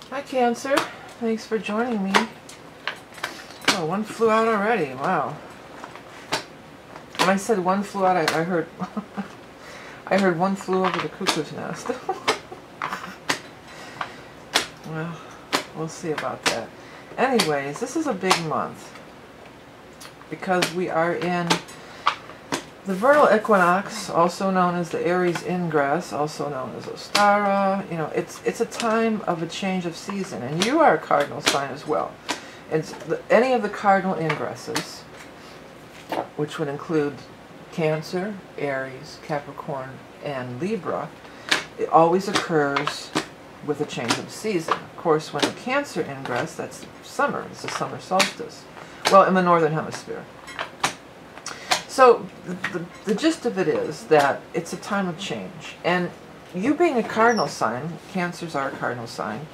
Hi Cancer, thanks for joining me. Oh, one flew out already, wow. When I said one flew out, I heard I heard one flew over the cuckoo's nest. Well, we'll see about that. Anyways, this is a big month because we are in the vernal equinox, also known as the Aries ingress, also known as Ostara. You know, it's a time of a change of season, and you are a cardinal sign as well. It's any of the cardinal ingresses, which would include Cancer, Aries, Capricorn, and Libra. It always occurs with a change of season. Of course, when a Cancer ingress, that's summer. It's the summer solstice. Well, in the northern hemisphere. So the gist of it is that it's a time of change. And you being a cardinal sign, Cancers are a cardinal sign.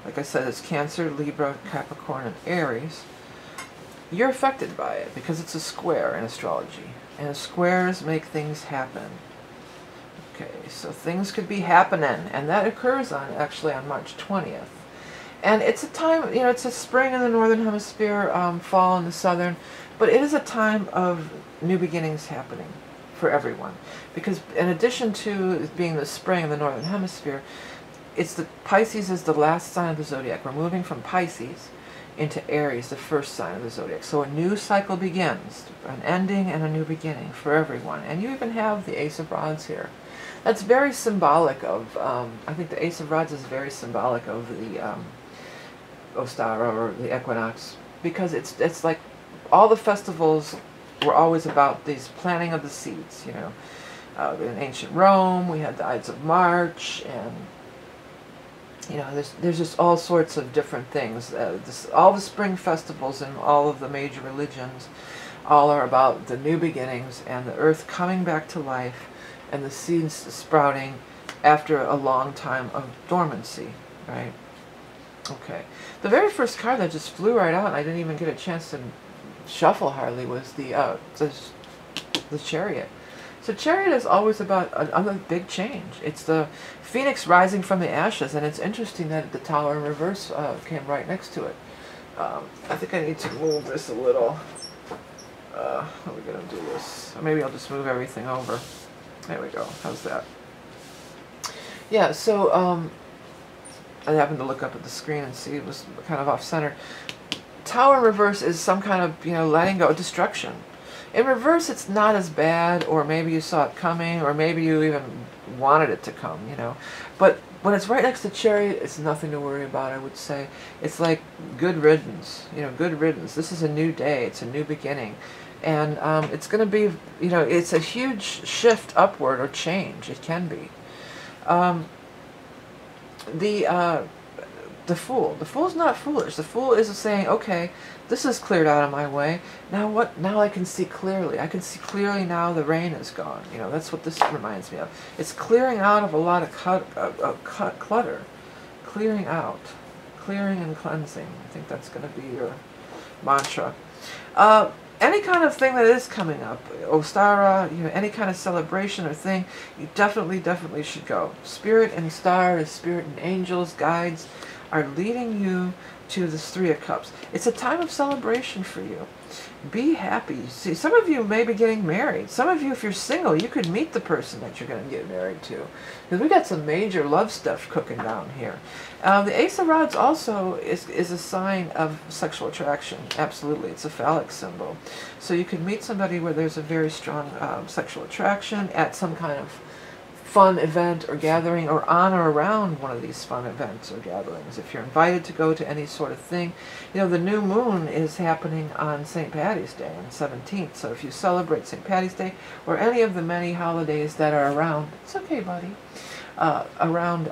Like I said, it's Cancer, Libra, Capricorn, and Aries. You're affected by it because it's a square in astrology. And squares make things happen. Okay, so things could be happening. And that occurs actually on March 20th. And it's a time, you know, it's a spring in the northern hemisphere, fall in the southern. But it is a time of new beginnings happening for everyone. Because in addition to it being the spring in the northern hemisphere, Pisces is the last sign of the zodiac. We're moving from Pisces into Aries, the first sign of the zodiac. So a new cycle begins, an ending and a new beginning for everyone. And you even have the Ace of Rods here. That's very symbolic of, I think the Ace of Rods is very symbolic of the Ostara or the equinox, because it's like all the festivals were always about these planting of the seeds, you know. In ancient Rome, we had the Ides of March, and you know, there's just all sorts of different things. All the spring festivals and all of the major religions, all are about the new beginnings and the earth coming back to life, and the seeds sprouting after a long time of dormancy, right? Okay. The very first card that just flew right out, and I didn't even get a chance to shuffle hardly, was the Chariot. So Chariot is always about a big change. It's the phoenix rising from the ashes, and it's interesting that the Tower in reverse came right next to it. I think I need to move this a little. How are we going to do this? Or maybe I'll just move everything over. There we go. How's that? Yeah, so I happened to look up at the screen and see it was kind of off-center. Tower in reverse is some kind of, you know, letting go, destruction. In reverse, it's not as bad, or maybe you saw it coming, or maybe you even wanted it to come, you know. But when it's right next to Chariot, it's nothing to worry about, I would say. It's like good riddance, you know, good riddance. This is a new day. It's a new beginning. And it's going to be, you know, it's a huge shift upward or change. It can be. The Fool. The Fool's not foolish. The Fool is saying, okay, this is cleared out of my way. Now what? Now I can see clearly. I can see clearly now the rain is gone. You know, that's what this reminds me of. It's clearing out of a lot of clutter. Clearing out. Clearing and cleansing. I think that's going to be your mantra. Any kind of thing that is coming up, Ostara, you know, any kind of celebration or thing, you definitely should go. Spirit and stars, spirit and angels, guides, are leading you to this Three of Cups. It's a time of celebration for you. Be happy. See, some of you may be getting married. Some of you, if you're single, you could meet the person that you're going to get married to. Because we got some major love stuff cooking down here. The Ace of Rods also is a sign of sexual attraction. Absolutely. It's a phallic symbol. So you could meet somebody where there's a very strong sexual attraction at some kind of fun event or gathering, or on or around one of these fun events or gatherings. If you're invited to go to any sort of thing, you know, the new moon is happening on St. Paddy's Day on the 17th. So if you celebrate St. Paddy's Day or any of the many holidays that are around, it's okay, buddy, around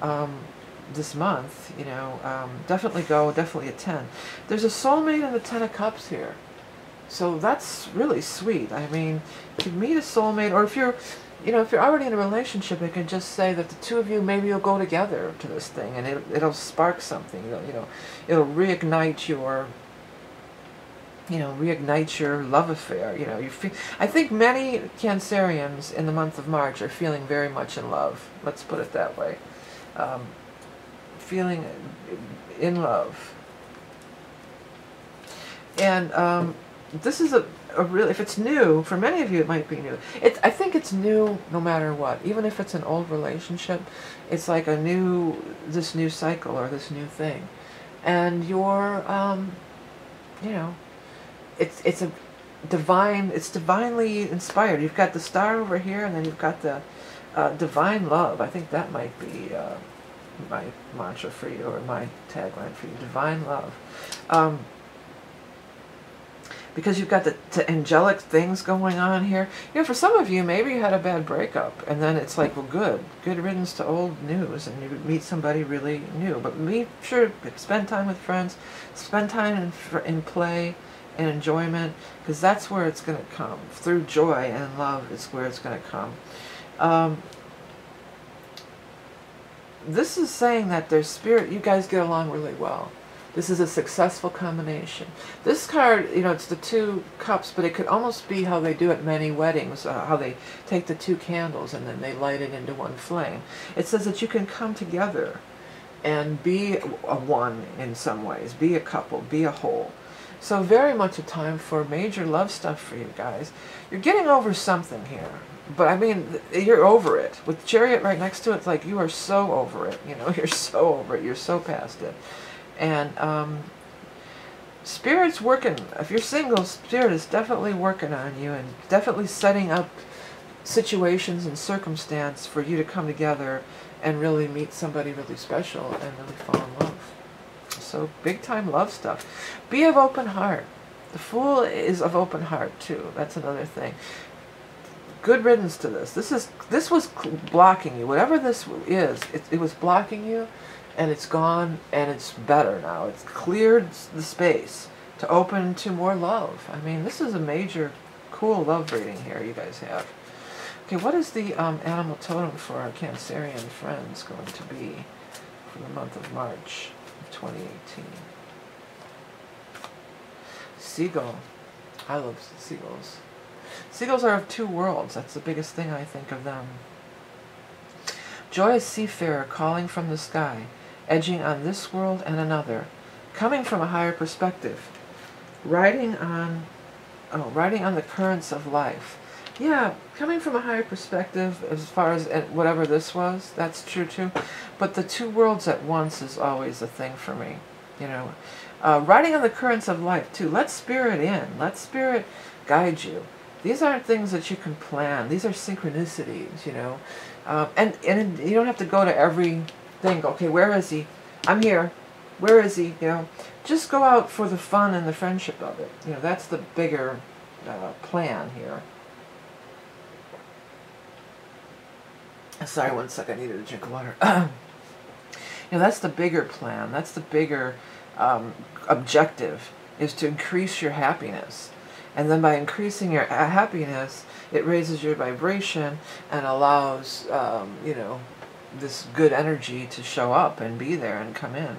this month, you know, definitely go, definitely attend. There's a soulmate in the Ten of Cups here. So that's really sweet. I mean, you can meet a soulmate, or if you're, you know, if you're already in a relationship, it can just say that the two of you, maybe you'll go together to this thing, and it'll spark something. It'll reignite your, you know, reignite your love affair. You know, I think many Cancerians in the month of March are feeling very much in love. Let's put it that way. feeling in love. And this is a really, if it's new, for many of you it might be new. I think it's new no matter what. Even if it's an old relationship, it's like this new cycle or this new thing. And you're, you know, it's divinely inspired. You've got the star over here, and then you've got the divine love. I think that might be my mantra for you, or my tagline for you, divine love. Because you've got the angelic things going on here. You know, for some of you, maybe you had a bad breakup, and then it's like, well, good riddance to old news, and you meet somebody really new. But be sure to spend time with friends, spend time in play and enjoyment, because that's where it's going to come. Through joy and love is where it's going to come. This is saying that their spirit, you guys get along really well. This is a successful combination. This card, you know, it's the 2 cups, but it could almost be how they do at many weddings, how they take the 2 candles and then they light it into one flame. It says that you can come together and be a one in some ways, be a couple, be a whole. So very much a time for major love stuff for you guys. You're getting over something here. But I mean, you're over it. With Chariot right next to it, it's like you are so over it. You know, you're so over it. You're so past it. And Spirit's working. If you're single, Spirit is definitely working on you and definitely setting up situations and circumstance for you to come together and really meet somebody really special and really fall in love. So big time love stuff. Be of open heart. The Fool is of open heart too. That's another thing. Good riddance to this. This was blocking you. Whatever this is, it was blocking you. And it's gone, and it's better now. It's cleared the space to open to more love. I mean, this is a major, cool love reading here you guys have. Okay, what is the animal totem for our Cancerian friends going to be for the month of March of 2018? Seagull. I love seagulls. Seagulls are of 2 worlds. That's the biggest thing I think of them. Joyous seafarer calling from the sky, edging on this world and another, coming from a higher perspective, riding on the currents of life. Yeah, coming from a higher perspective as far as whatever this was, that's true too. But the 2 worlds at once is always a thing for me, you know. Riding on the currents of life too. Let Spirit in. Let Spirit guide you. These aren't things that you can plan. These are synchronicities, you know. And you don't have to go to every thing. Okay, where is he? I'm here. Where is he? You know, just go out for the fun and the friendship of it. You know, that's the bigger plan here. Sorry, 1 second. I needed a drink of water. You know, that's the bigger plan. That's the bigger objective, is to increase your happiness. And then by increasing your happiness, it raises your vibration and allows, you know, this good energy to show up and be there and come in.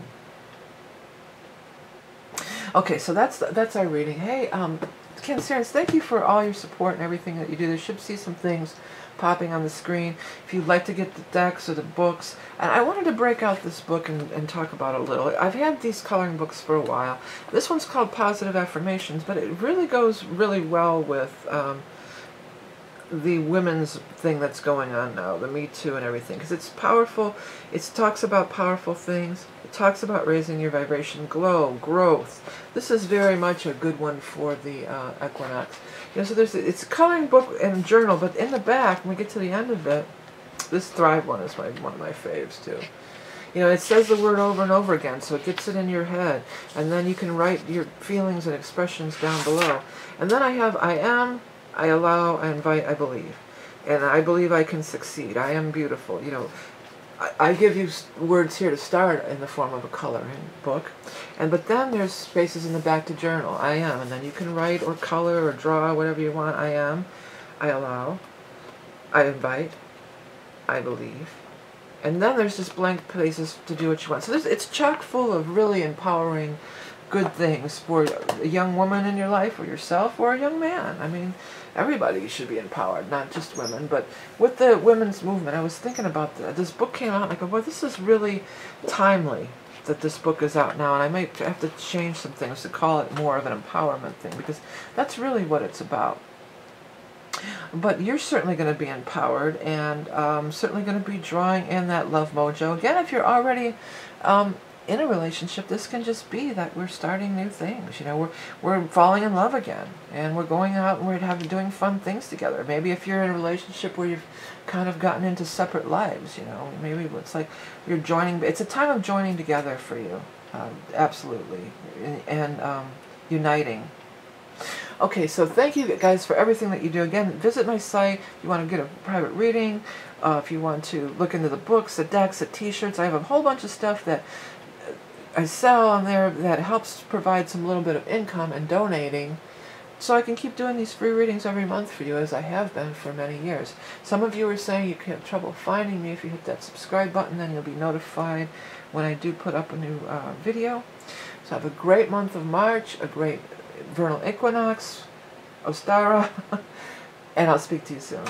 Okay, so that's our reading. Hey, Cancerians, thank you for all your support and everything that you do. There should see some things popping on the screen. If you'd like to get the decks or the books, and I wanted to break out this book and talk about it a little. I've had these coloring books for a while. This one's called Positive Affirmations, but it really goes really well with the women's thing that's going on now, the Me Too and everything, because it's powerful. It talks about powerful things. It talks about raising your vibration, glow, growth. This is very much a good one for the equinox. You know, so it's a coloring book and journal, but in the back, when we get to the end of it, this Thrive one is one of my faves too. You know, it says the word over and over again, so it gets it in your head, and then you can write your feelings and expressions down below. And then I have I am, I allow, I invite, I believe. And I believe I can succeed. I am beautiful. You know, I give you words here to start in the form of a coloring book. But then there's spaces in the back to journal. I am. And then you can write or color or draw, whatever you want. I am, I allow, I invite, I believe. And then there's just blank places to do what you want. So it's chock full of really empowering good things for a young woman in your life, or yourself, or a young man. I mean, everybody should be empowered, not just women. But with the women's movement, I was thinking about this book came out, and I go, well, this is really timely that this book is out now, and I might have to change some things to call it more of an empowerment thing, because that's really what it's about. But you're certainly going to be empowered, and certainly going to be drawing in that love mojo. Again, if you're already in a relationship, this can just be that we're starting new things. You know, we're falling in love again, and we're going out and we're doing fun things together. Maybe if you're in a relationship where you've kind of gotten into separate lives, you know, maybe it's like you're joining. It's a time of joining together for you, absolutely, and uniting. Okay, so thank you guys for everything that you do. Again, visit my site if you want to get a private reading, if you want to look into the books, the decks, the t-shirts. I have a whole bunch of stuff that I sell on there that helps provide some little bit of income and donating, so I can keep doing these free readings every month for you, as I have been for many years. Some of you are saying you have trouble finding me. If you hit that subscribe button, then you'll be notified when I do put up a new video. So have a great month of March, a great vernal equinox, Ostara, and I'll speak to you soon.